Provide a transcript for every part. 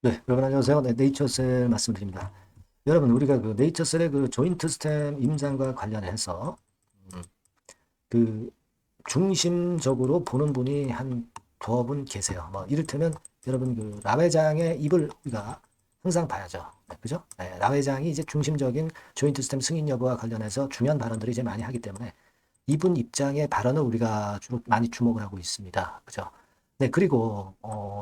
네, 여러분 안녕하세요. 네, 네이처셀 말씀드립니다. 여러분 우리가 그 네이처셀의 그 조인트 스템 임상과 관련해서 음, 그 중심적으로 보는 분이 한 두어 분 계세요. 뭐 이를테면 여러분 그 라 회장의 입을 우리가 항상 봐야죠. 네, 그죠? 네, 라 회장이 이제 중심적인 조인트 스템 승인 여부와 관련해서 중요한 발언들을 이제 많이 하기 때문에 이분 입장의 발언을 우리가 주로 많이 주목을 하고 있습니다. 그죠? 네, 그리고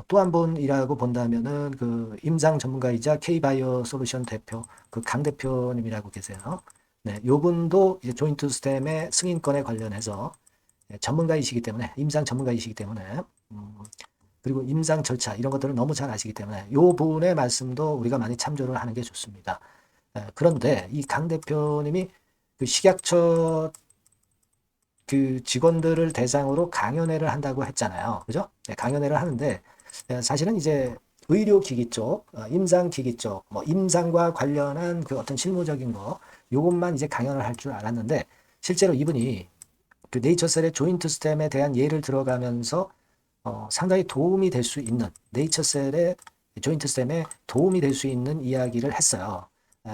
또 한 분이라고 본다면은 그 임상 전문가이자 K바이오 솔루션 대표 그 강 대표님이라고 계세요. 네, 요 분도 이제 조인트 스템의 승인권에 관련해서 전문가이시기 때문에 임상 전문가이시기 때문에 음, 그리고 임상 절차 이런 것들을 너무 잘 아시기 때문에 요 분의 말씀도 우리가 많이 참조를 하는 게 좋습니다. 그런데 이 강 대표님이 그 식약처 그 직원들을 대상으로 강연회를 한다고 했잖아요. 그죠? 네, 강연회를 하는데 사실은 이제 의료기기 쪽, 임상기기 쪽, 뭐 임상과 관련한 그 어떤 실무적인 거 요것만 이제 강연을 할 줄 알았는데 실제로 이분이 그 네이처셀의 조인트 스템에 대한 예를 들어가면서 상당히 도움이 될 수 있는 네이처셀의 조인트 스템에 도움이 될 수 있는 이야기를 했어요.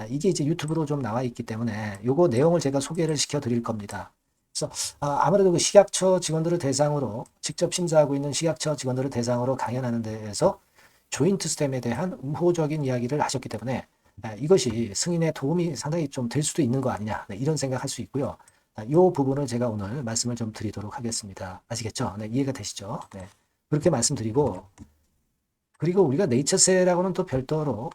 이게 이제 유튜브로 좀 나와 있기 때문에 요거 내용을 제가 소개를 시켜 드릴 겁니다. 그래서 아무래도 그 식약처 직원들을 대상으로 직접 심사하고 있는 식약처 직원들을 대상으로 강연하는 데에서 조인트 스템에 대한 우호적인 이야기를 하셨기 때문에 이것이 승인에 도움이 상당히 좀 될 수도 있는 거 아니냐, 네, 이런 생각할 수 있고요. 이 부분을 제가 오늘 말씀을 좀 드리도록 하겠습니다. 아시겠죠? 네, 이해가 되시죠? 네. 그렇게 말씀드리고, 그리고 우리가 네이처셀하고는 또 별도로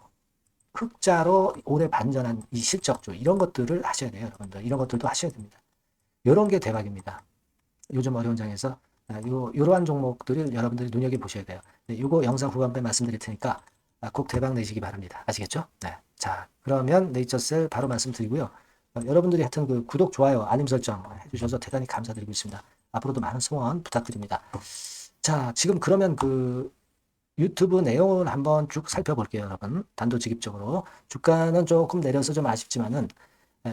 흑자로 오래 반전한 이 실적주, 이런 것들을 하셔야 돼요, 여러분들. 이런 것들도 하셔야 됩니다. 이런 게 대박입니다. 요즘 어려운 장에서 이러한 종목들을 여러분들이 눈여겨보셔야 돼요. 네, 이거 영상 후반부에 말씀드릴 테니까 꼭 대박 내시기 바랍니다. 아시겠죠? 네. 자, 그러면 네이처셀 바로 말씀드리고요. 여러분들이 하여튼 그 구독, 좋아요, 알림 설정 해주셔서 대단히 감사드리고 있습니다. 앞으로도 많은 성원 부탁드립니다. 자, 지금 그러면 그 유튜브 내용을 한번 쭉 살펴볼게요, 여러분. 단도직입적으로. 주가는 조금 내려서 좀 아쉽지만은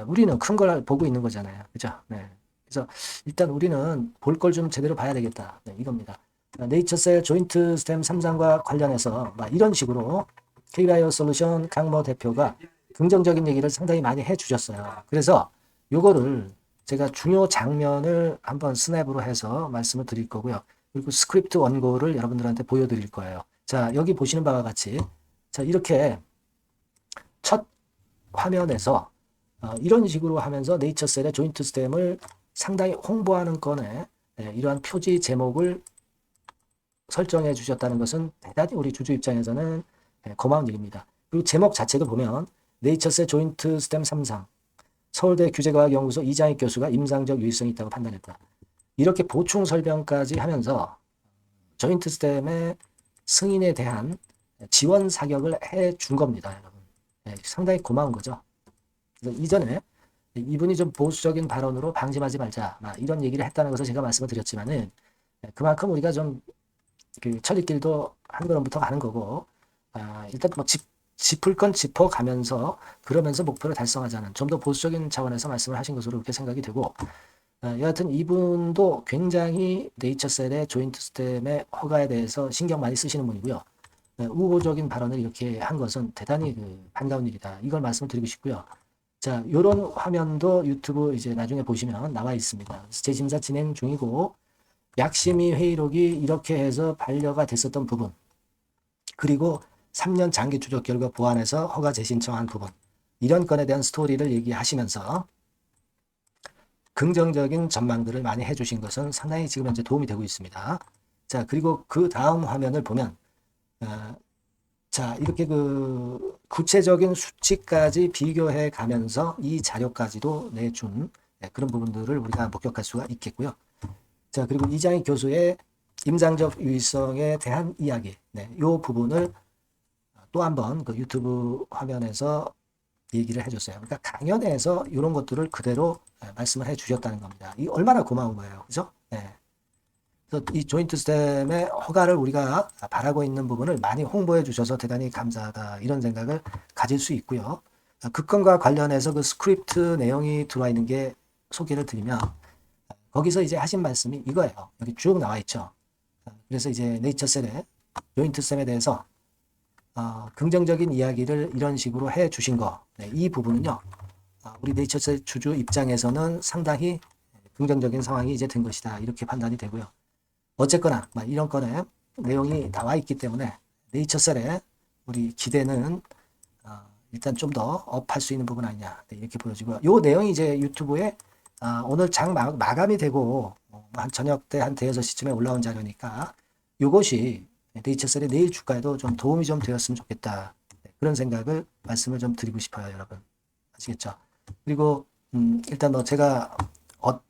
우리는 큰 걸 보고 있는 거잖아요. 그죠? 네. 그래서 일단 우리는 볼 걸 좀 제대로 봐야 되겠다. 네, 이겁니다. 네이처셀 조인트 스템 3상과 관련해서 막 이런 식으로 K바이오 솔루션 강모 대표가 긍정적인 얘기를 상당히 많이 해 주셨어요. 그래서 요거를 제가 중요 장면을 한번 스냅으로 해서 말씀을 드릴 거고요. 그리고 스크립트 원고를 여러분들한테 보여드릴 거예요. 자, 여기 보시는 바와 같이 자, 이렇게 첫 화면에서 이런 식으로 하면서 네이처셀의 조인트 스템을 상당히 홍보하는 건에 이러한 표지 제목을 설정해 주셨다는 것은 대단히 우리 주주 입장에서는 고마운 일입니다. 그리고 제목 자체도 보면 네이처셀 조인트 스템 3상 서울대 규제과학연구소 이장익 교수가 임상적 유의성이 있다고 판단했다. 이렇게 보충 설명까지 하면서 조인트 스템의 승인에 대한 지원 사격을 해 준 겁니다, 여러분. 상당히 고마운 거죠. 그래서 이전에 이분이 좀 보수적인 발언으로 방심하지 말자 이런 얘기를 했다는 것을 제가 말씀을 드렸지만은 그만큼 우리가 좀 그 천리길도 한 걸음부터 가는 거고 일단 뭐 짚을 건 짚어가면서 그러면서 목표를 달성하자는 좀 더 보수적인 차원에서 말씀을 하신 것으로 그렇게 생각이 되고 여하튼 이분도 굉장히 네이처셀의 조인트 스템의 허가에 대해서 신경 많이 쓰시는 분이고요. 우호적인 발언을 이렇게 한 것은 대단히 그 반가운 일이다. 이걸 말씀드리고 싶고요. 자, 요런 화면도 유튜브 이제 나중에 보시면 나와 있습니다. 재심사 진행 중이고 약심의 회의록이 이렇게 해서 반려가 됐었던 부분 그리고 3년 장기 추적 결과 보완해서 허가 재신청한 부분 이런 건에 대한 스토리를 얘기하시면서 긍정적인 전망들을 많이 해주신 것은 상당히 지금 현재 도움이 되고 있습니다. 자, 그리고 그 다음 화면을 보면 자, 이렇게 그 구체적인 수치까지 비교해 가면서 이 자료까지도 내준 그런 부분들을 우리가 목격할 수가 있겠고요. 자, 그리고 이장희 교수의 임상적 유의성에 대한 이야기, 이 부분을 또 한번 그 유튜브 화면에서 얘기를 해줬어요. 그러니까 강연에서 이런 것들을 그대로 말씀을 해주셨다는 겁니다. 이 얼마나 고마운 거예요, 그죠? 네. 그래서 이 조인트 스템의 허가를 우리가 바라고 있는 부분을 많이 홍보해 주셔서 대단히 감사하다 이런 생각을 가질 수 있고요. 그 건과 관련해서 그 스크립트 내용이 들어와 있는 게 소개를 드리면 거기서 이제 하신 말씀이 이거예요. 여기 쭉 나와 있죠. 그래서 이제 네이처셀의 조인트 스템에 대해서 긍정적인 이야기를 이런 식으로 해 주신 거, 네, 이 부분은요, 우리 네이처셀 주주 입장에서는 상당히 긍정적인 상황이 이제 된 것이다. 이렇게 판단이 되고요. 어쨌거나, 이런 건에 내용이 나와 있기 때문에 네이처셀의 우리 기대는 일단 좀 더 업할 수 있는 부분 아니냐. 네, 이렇게 보여지고요. 요 내용이 이제 유튜브에 오늘 장 마감이 되고 한 저녁 때 한 대여섯 시쯤에 올라온 자료니까 요것이 네이처셀의 내일 주가에도 좀 도움이 좀 되었으면 좋겠다. 네, 그런 생각을 말씀을 좀 드리고 싶어요, 여러분. 아시겠죠? 그리고 일단 뭐 제가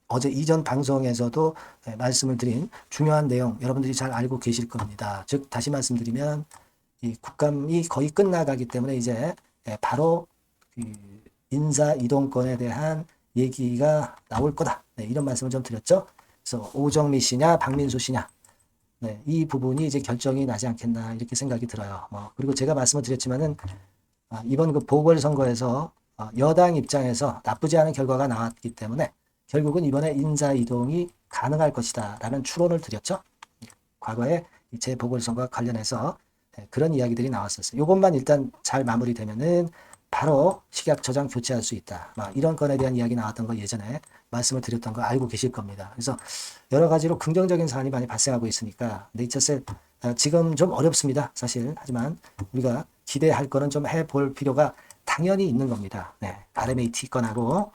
어제 이전 방송에서도 말씀을 드린 중요한 내용 여러분들이 잘 알고 계실 겁니다. 즉 다시 말씀드리면 이 국감이 거의 끝나가기 때문에 이제 바로 그 인사 이동권에 대한 얘기가 나올 거다. 네, 이런 말씀을 좀 드렸죠. 그래서 오정미 씨냐 박민수 씨냐, 네, 이 부분이 이제 결정이 나지 않겠나 이렇게 생각이 들어요. 그리고 제가 말씀을 드렸지만은 이번 그 보궐선거에서 여당 입장에서 나쁘지 않은 결과가 나왔기 때문에 결국은 이번에 인사 이동이 가능할 것이다 라는 추론을 드렸죠. 과거에 재보궐선거와 관련해서 그런 이야기들이 나왔었어요. 이것만 일단 잘 마무리되면은 바로 식약 저장 교체할 수 있다. 이런 건에 대한 이야기 나왔던 거 예전에 말씀을 드렸던 거 알고 계실 겁니다. 그래서 여러 가지로 긍정적인 사안이 많이 발생하고 있으니까 네이처셀 지금 좀 어렵습니다. 사실. 하지만 우리가 기대할 거는 좀 해볼 필요가 당연히 있는 겁니다. 네, RMAT 건하고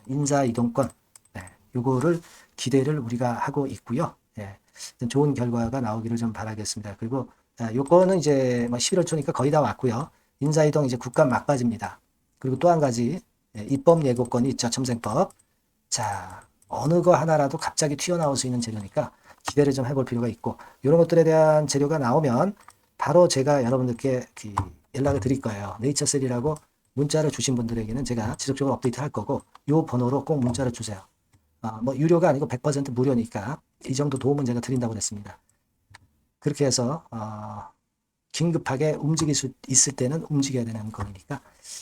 인사 이동권, 네, 요거를 기대를 우리가 하고 있고요. 네, 좋은 결과가 나오기를 좀 바라겠습니다. 그리고 요거는 이제 11월 초니까 거의 다 왔고요. 인사이동 이제 국감 막바지입니다. 그리고 또 한 가지 입법 예고권이 있죠. 첨생법. 자, 어느 거 하나라도 갑자기 튀어나올 수 있는 재료니까 기대를 좀 해볼 필요가 있고 이런 것들에 대한 재료가 나오면 바로 제가 여러분들께 연락을 드릴 거예요. 네이처셀이라고 문자를 주신 분들에게는 제가 지속적으로 업데이트 할 거고 요 번호로 꼭 문자를 주세요. 유료가 아니고 100% 무료니까 이 정도 도움은 제가 드린다고 그랬습니다. 그렇게 해서 긴급하게 움직일 수 있을 때는 움직여야 되는 거니까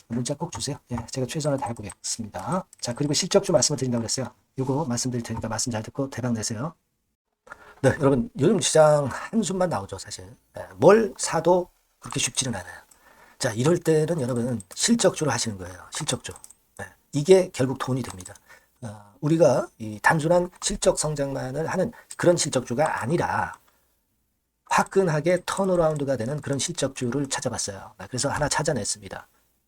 문자 꼭 주세요. 예, 제가 최선을 다해보겠습니다. 자, 그리고 실적주 말씀을 드린다고 그랬어요. 이거 말씀드릴 테니까 말씀 잘 듣고 대박 내세요. 네, 여러분 요즘 시장 한숨만 나오죠, 사실. 뭘 사도 그렇게 쉽지는 않아요. 자, 이럴 때는 여러분 실적주를 하시는 거예요. 실적주. 이게 결국 돈이 됩니다. 우리가 이 단순한 실적 성장만을 하는 그런 실적주가 아니라 화끈하게 턴어라운드가 되는 그런 실적주를 찾아봤어요. 그래서 하나 찾아냈습니다.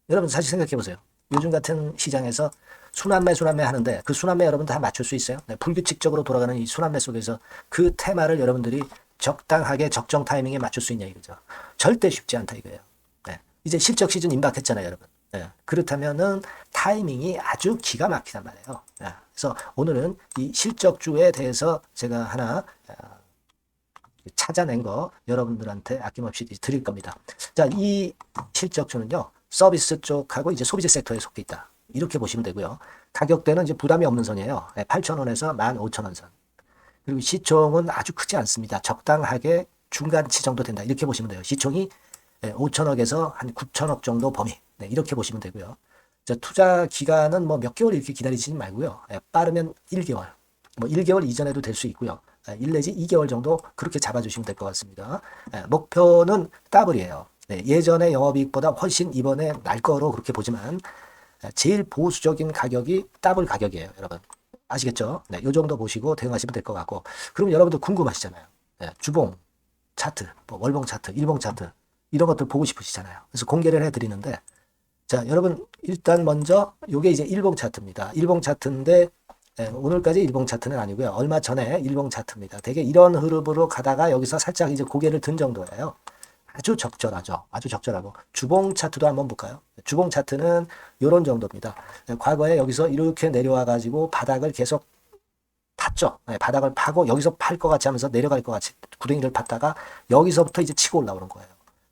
여러분 사실 생각해 보세요. 요즘 같은 시장에서 순환매 하는데 그 순환매 여러분 다 맞출 수 있어요? 네, 불규칙적으로 돌아가는 이 순환매 속에서 그 테마를 여러분들이 적당하게 적정 타이밍에 맞출 수 있냐 이거죠. 절대 쉽지 않다 이거예요. 네, 이제 실적 시즌 임박했잖아요, 여러분. 네, 그렇다면은 타이밍이 아주 기가 막히단 말이에요. 네, 그래서 오늘은 이 실적주에 대해서 제가 하나 찾아낸 거 여러분들한테 아낌없이 드릴 겁니다. 자, 이 실적주는요, 서비스 쪽하고 이제 소비재 섹터에 속해 있다. 이렇게 보시면 되고요. 가격대는 이제 부담이 없는 선이에요. 8,000원에서 15,000원 선. 그리고 시총은 아주 크지 않습니다. 적당하게 중간치 정도 된다. 이렇게 보시면 돼요. 시총이 5천억에서 한 9천억 정도 범위. 네, 이렇게 보시면 되고요. 자, 투자 기간은 몇 개월 이렇게 기다리지 말고요. 빠르면 1개월. 1개월 이전에도 될 수 있고요. 1 내지 2개월 정도 그렇게 잡아주시면 될 것 같습니다. 목표는 더블이에요. 네, 예전의 영업이익보다 훨씬 이번에 날 거로 그렇게 보지만 제일 보수적인 가격이 더블 가격이에요, 여러분. 아시겠죠? 네, 이 정도 보시고 대응하시면 될 것 같고. 그럼 여러분들 궁금하시잖아요. 네, 주봉 차트, 월봉 차트, 일봉 차트 이런 것들 보고 싶으시잖아요. 그래서 공개를 해드리는데, 자, 여러분 일단 먼저 이게 이제 일봉 차트입니다. 일봉 차트인데 오늘까지 일봉 차트는 아니고요. 얼마 전에 일봉 차트입니다. 되게 이런 흐름으로 가다가 여기서 살짝 이제 고개를 든 정도예요. 아주 적절하죠. 아주 적절하고. 주봉 차트도 한번 볼까요? 주봉 차트는 이런 정도입니다. 과거에 여기서 이렇게 내려와 가지고 바닥을 계속 팠죠. 바닥을 파고 여기서 팔 것 같이 하면서 내려갈 것 같이 구덩이를 팠다가 여기서부터 이제 치고 올라오는 거예요.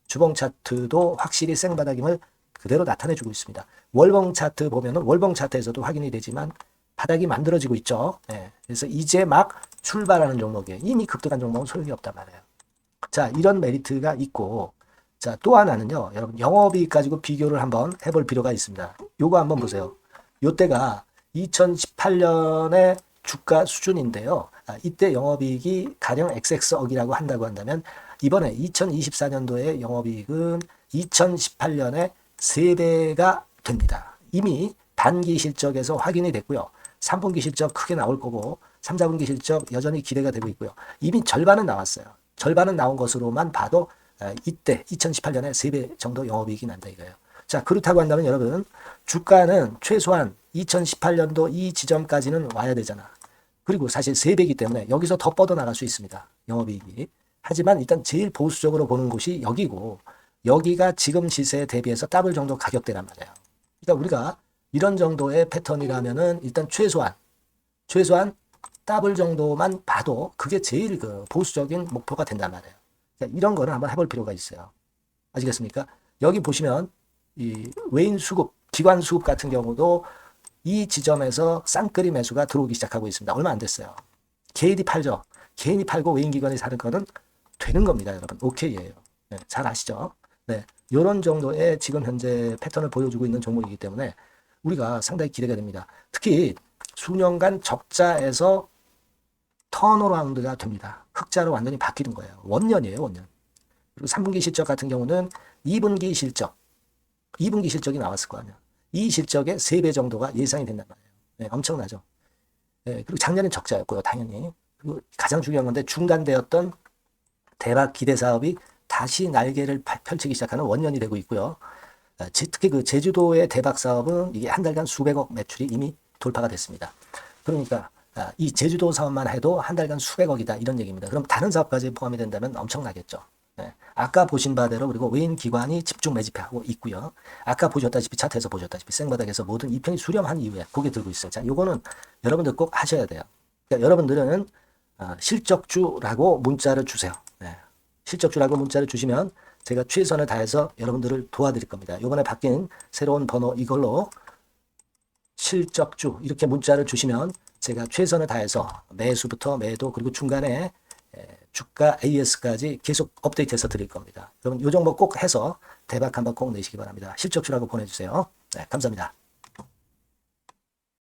주봉 차트도 확실히 생바닥임을 그대로 나타내주고 있습니다. 월봉 차트 보면은 월봉 차트에서도 확인이 되지만 바닥이 만들어지고 있죠. 그래서 이제 막 출발하는 종목이에요. 이미 급등한 종목은 소용이 없단 말이에요. 자, 이런 메리트가 있고, 자, 또 하나는요, 여러분, 영업이익 가지고 비교를 한번 해볼 필요가 있습니다. 요거 한번 보세요. 요때가 2018년의 주가 수준인데요. 이때 영업이익이 가령 XX억이라고 한다고 한다면 이번에 2024년도의 영업이익은 2018년에 3배가 됩니다. 이미 단기 실적에서 확인이 됐고요. 3분기 실적 크게 나올 거고 3, 4분기 실적 여전히 기대가 되고 있고요. 이미 절반은 나왔어요. 절반은 나온 것으로만 봐도 이때 2018년에 3배 정도 영업이익이 난다 이거예요. 자, 그렇다고 한다면 여러분 주가는 최소한 2018년도 이 지점까지는 와야 되잖아. 그리고 사실 3배이기 때문에 여기서 더 뻗어나갈 수 있습니다. 영업이익이. 하지만 일단 제일 보수적으로 보는 곳이 여기고 여기가 지금 시세에 대비해서 더블 정도 가격대란 말이에요. 그러니까 우리가 이런 정도의 패턴이라면은 일단 최소한 더블 정도만 봐도 그게 제일 그 보수적인 목표가 된단 말이에요. 그러니까 이런 거는 한번 해볼 필요가 있어요. 아시겠습니까? 여기 보시면 이 외인 수급, 기관 수급 같은 경우도 이 지점에서 쌍끌이 매수가 들어오기 시작하고 있습니다. 얼마 안 됐어요. 개인이 팔죠. 개인이 팔고 외인 기관이 사는 거는 되는 겁니다, 여러분. 오케이예요. 네, 잘 아시죠? 네, 이런 정도의 지금 현재 패턴을 보여주고 있는 종목이기 때문에 우리가 상당히 기대가 됩니다. 특히 수년간 적자에서 턴어라운드가 됩니다. 흑자로 완전히 바뀌는 거예요. 원년이에요, 원년. 그리고 3분기 실적 같은 경우는 2분기 실적이 나왔을 거 아니야. 이 실적의 3배 정도가 예상이 된단 말이에요. 네, 엄청나죠. 네, 그리고 작년엔 적자였고요, 당연히. 그리고 가장 중요한 건데 중단되었던 대박 기대 사업이 다시 날개를 펼치기 시작하는 원년이 되고 있고요. 특히 그 제주도의 대박 사업은 이게 한 달간 수백억 매출이 이미 돌파가 됐습니다. 그러니까 이 제주도 사업만 해도 한 달간 수백억이다 이런 얘기입니다. 그럼 다른 사업까지 포함이 된다면 엄청나겠죠. 네. 아까 보신 바대로 그리고 외인 기관이 집중 매집하고 있고요. 아까 보셨다시피 차트에서 보셨다시피 생바닥에서 모든 이평이 수렴한 이후에 고개 들고 있어요. 자, 요거는 여러분들 꼭 하셔야 돼요. 그러니까 여러분들은 실적주라고 문자를 주세요. 네. 실적주라고 문자를 주시면 제가 최선을 다해서 여러분들을 도와드릴 겁니다. 요번에 바뀐 새로운 번호 이걸로 실적주 이렇게 문자를 주시면 제가 최선을 다해서 매수부터 매도 그리고 중간에 주가 AS까지 계속 업데이트해서 드릴 겁니다. 여러분 요 정도 꼭 해서 대박 한번 꼭 내시기 바랍니다. 실적주라고 보내주세요. 네, 감사합니다.